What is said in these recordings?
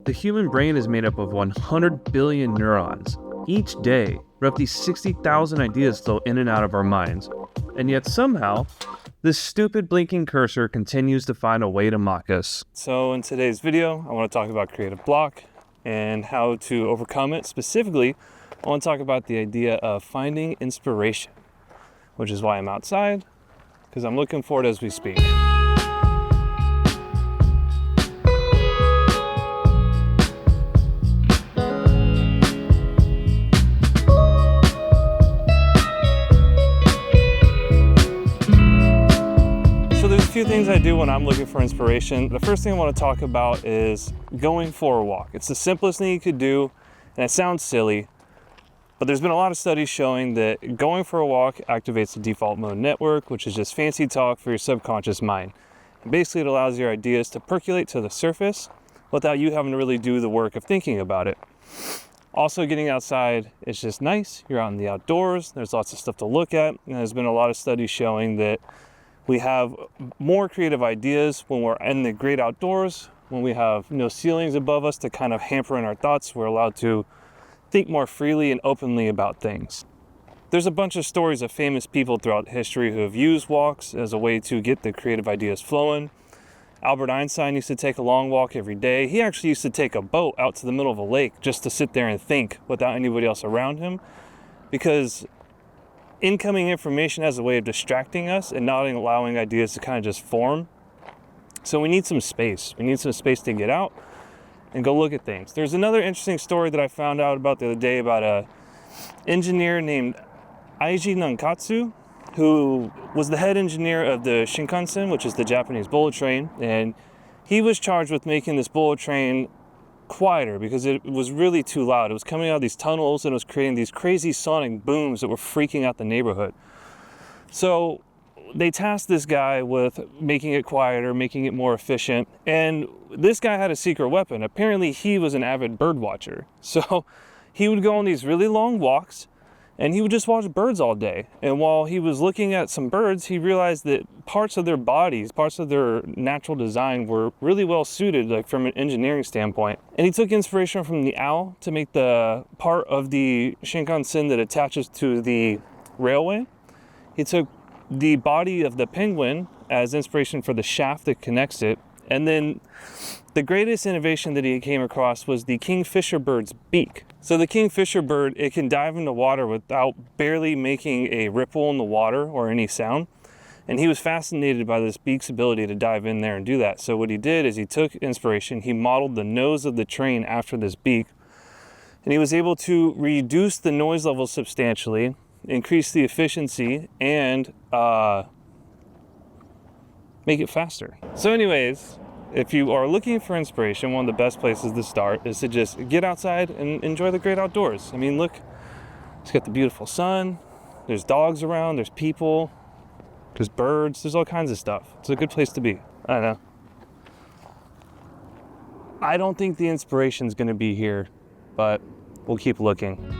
The human brain is made up of 100 billion neurons. Each day, roughly 60,000 ideas flow in and out of our minds. And yet somehow, this stupid blinking cursor continues to find a way to mock us. So in today's video, I want to talk about creative block and how to overcome it. Specifically, I want to talk about the idea of finding inspiration, which is why I'm outside, because I'm looking for it as we speak. There's a few things I do when I'm looking for inspiration. The first thing I want to talk about is going for a walk. It's the simplest thing you could do, and it sounds silly, but there's been a lot of studies showing that going for a walk activates the default mode network, which is just fancy talk for your subconscious mind. And basically, it allows your ideas to percolate to the surface without you having to really do the work of thinking about it. Also, getting outside is just nice. You're out in the outdoors. There's lots of stuff to look at, and there's been a lot of studies showing that we have more creative ideas when we're in the great outdoors, when we have no ceilings above us to kind of hamper in our thoughts. We're allowed to think more freely and openly about things. There's a bunch of stories of famous people throughout history who have used walks as a way to get the creative ideas flowing. Albert Einstein used to take a long walk every day. He actually used to take a boat out to the middle of a lake just to sit there and think without anybody else around him, because incoming information has a way of distracting us and not allowing ideas to kind of just form. So we need some space. We need some space to get out and go look at things. There's another interesting story that I found out about the other day about a engineer named Eiji Nankatsu, who was the head engineer of the Shinkansen, which is the Japanese bullet train. And he was charged with making this bullet train quieter because it was really too loud. It was coming out of these tunnels and it was creating these crazy sonic booms that were freaking out the neighborhood. So they tasked this guy with making it quieter, making it more efficient. And this guy had a secret weapon. Apparently he was an avid bird watcher. So he would go on these really long walks and he would just watch birds all day. And while he was looking at some birds, he realized that parts of their bodies, parts of their natural design were really well suited, like from an engineering standpoint. And he took inspiration from the owl to make the part of the Shinkansen that attaches to the railway. He took the body of the penguin as inspiration for the shaft that connects it. And then the greatest innovation that he came across was the kingfisher bird's beak. So the kingfisher bird, it can dive into water without barely making a ripple in the water or any sound. And he was fascinated by this beak's ability to dive in there and do that. So what he did is he took inspiration, he modeled the nose of the train after this beak, and he was able to reduce the noise level substantially, increase the efficiency, and make it faster. So anyways, if you are looking for inspiration, one of the best places to start is to just get outside and enjoy the great outdoors. I mean, look, it's got the beautiful sun, there's dogs around, there's people, there's birds, there's all kinds of stuff. It's a good place to be. I don't know. I don't think the inspiration's gonna be here, but we'll keep looking.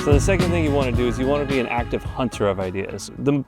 So the second thing you want to do is you want to be an active hunter of ideas. The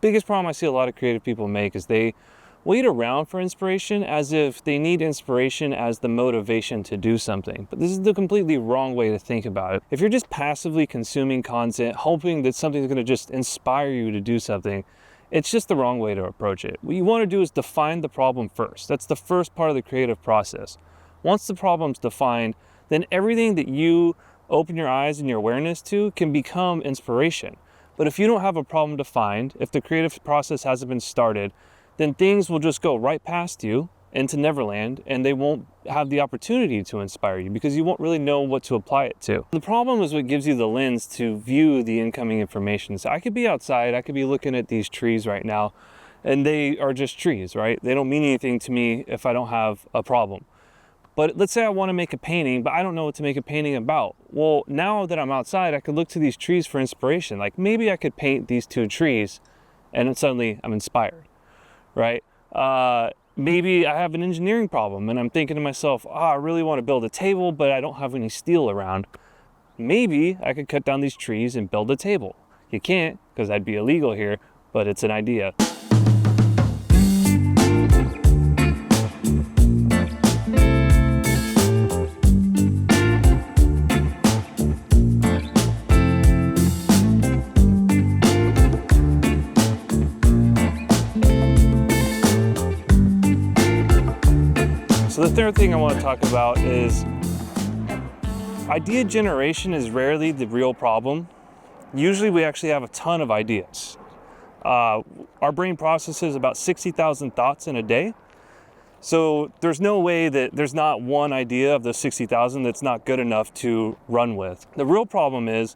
biggest problem I see a lot of creative people make is they wait around for inspiration as if they need inspiration as the motivation to do something. But this is the completely wrong way to think about it. If you're just passively consuming content, hoping that something's going to just inspire you to do something, it's just the wrong way to approach it. What you want to do is define the problem first. That's the first part of the creative process. Once the problem's defined, then everything that you open your eyes and your awareness to can become inspiration. But if you don't have a problem defined, if the creative process hasn't been started, then things will just go right past you into Neverland and they won't have the opportunity to inspire you because you won't really know what to apply it to. The problem is what gives you the lens to view the incoming information. So I could be outside, I could be looking at these trees right now, and they are just trees, right? They don't mean anything to me if I don't have a problem. But let's say I want to make a painting, but I don't know what to make a painting about. Well, now that I'm outside, I could look to these trees for inspiration. Like maybe I could paint these two trees and then suddenly I'm inspired, right? Maybe I have an engineering problem and I'm thinking to myself, I really want to build a table, but I don't have any steel around. Maybe I could cut down these trees and build a table. You can't, because that'd be illegal here, but it's an idea. So the third thing I want to talk about is idea generation is rarely the real problem. Usually we actually have a ton of ideas. Our brain processes about 60,000 thoughts in a day. So there's no way that there's not one idea of those 60,000 that's not good enough to run with. The real problem is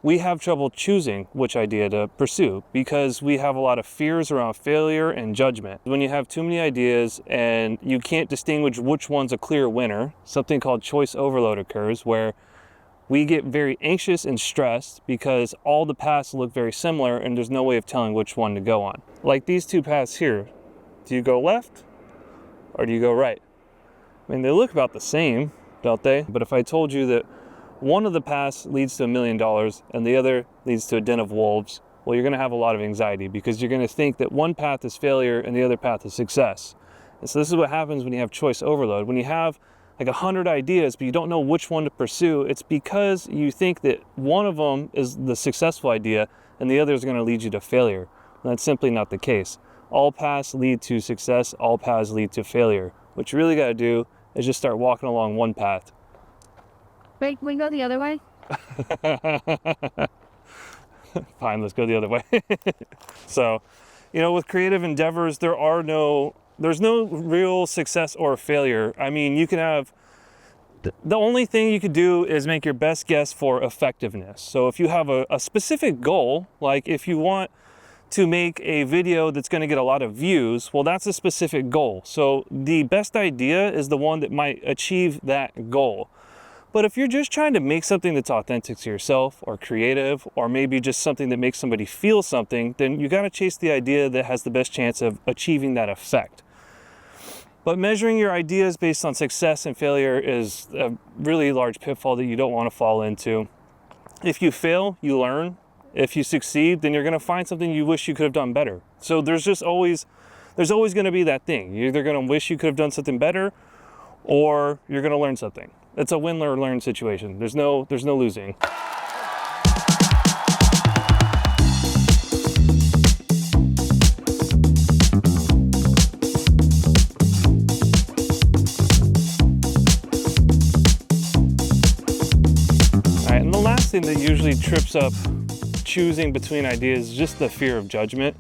we have trouble choosing which idea to pursue because we have a lot of fears around failure and judgment. When you have too many ideas and you can't distinguish which one's a clear winner, something called choice overload occurs where we get very anxious and stressed because all the paths look very similar and there's no way of telling which one to go on. Like these two paths here, do you go left or do you go right? I mean, they look about the same, don't they? But if I told you that one of the paths leads to $1 million and the other leads to a den of wolves, well, you're gonna have a lot of anxiety because you're gonna think that one path is failure and the other path is success. And so this is what happens when you have choice overload. When you have like 100 ideas, but you don't know which one to pursue, it's because you think that one of them is the successful idea and the other is gonna lead you to failure. And that's simply not the case. All paths lead to success, all paths lead to failure. What you really gotta do is just start walking along one path. Wait, can we go the other way? Fine, let's go the other way. So, with creative endeavors, there's no real success or failure. I mean, you can have, the only thing you could do is make your best guess for effectiveness. So if you have a specific goal, like if you want to make a video that's going to get a lot of views, well, that's a specific goal. So the best idea is the one that might achieve that goal. But if you're just trying to make something that's authentic to yourself or creative, or maybe just something that makes somebody feel something, then you got to chase the idea that has the best chance of achieving that effect. But measuring your ideas based on success and failure is a really large pitfall that you don't want to fall into. If you fail, you learn. If you succeed, then you're going to find something you wish you could have done better. So there's always going to be that thing. You're either going to wish you could have done something better, or you're going to learn something. It's a win or learn situation. There's no losing. All right, and the last thing that usually trips up choosing between ideas is just the fear of judgment.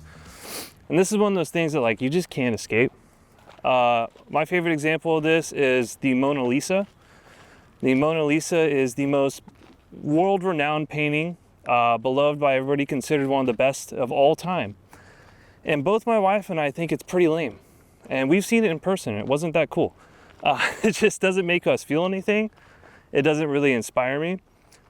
And this is one of those things that you just can't escape. My favorite example of this is the Mona Lisa. The Mona Lisa is the most world-renowned painting, beloved by everybody, considered one of the best of all time. And both my wife and I think it's pretty lame. And we've seen it in person, and it wasn't that cool. It just doesn't make us feel anything. It doesn't really inspire me.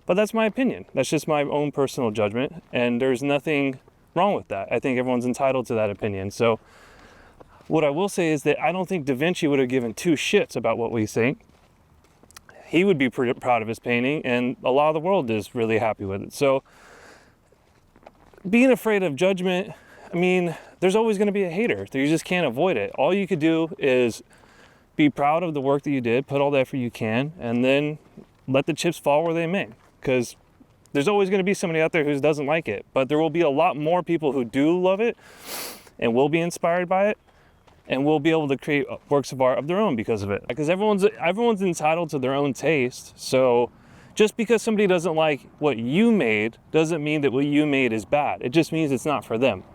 But that's my opinion. That's just my own personal judgment, and there's nothing wrong with that. I think everyone's entitled to that opinion. So what I will say is that I don't think Da Vinci would have given two shits about what we think. He would be pretty proud of his painting, and a lot of the world is really happy with it. So being afraid of judgment, I mean, there's always going to be a hater. You just can't avoid it. All you could do is be proud of the work that you did, put all the effort you can, and then let the chips fall where they may. Because there's always going to be somebody out there who doesn't like it, but there will be a lot more people who do love it and will be inspired by it, and will be able to create works of art of their own because of it. Because everyone's entitled to their own taste. So just because somebody doesn't like what you made doesn't mean that what you made is bad. It just means it's not for them.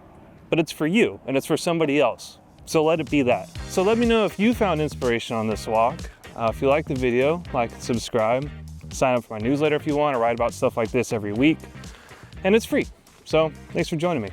But it's for you, and it's for somebody else. So let it be that. So let me know if you found inspiration on this walk. If you liked the video, like and subscribe. Sign up for my newsletter if you want. I write about stuff like this every week. And it's free. So thanks for joining me.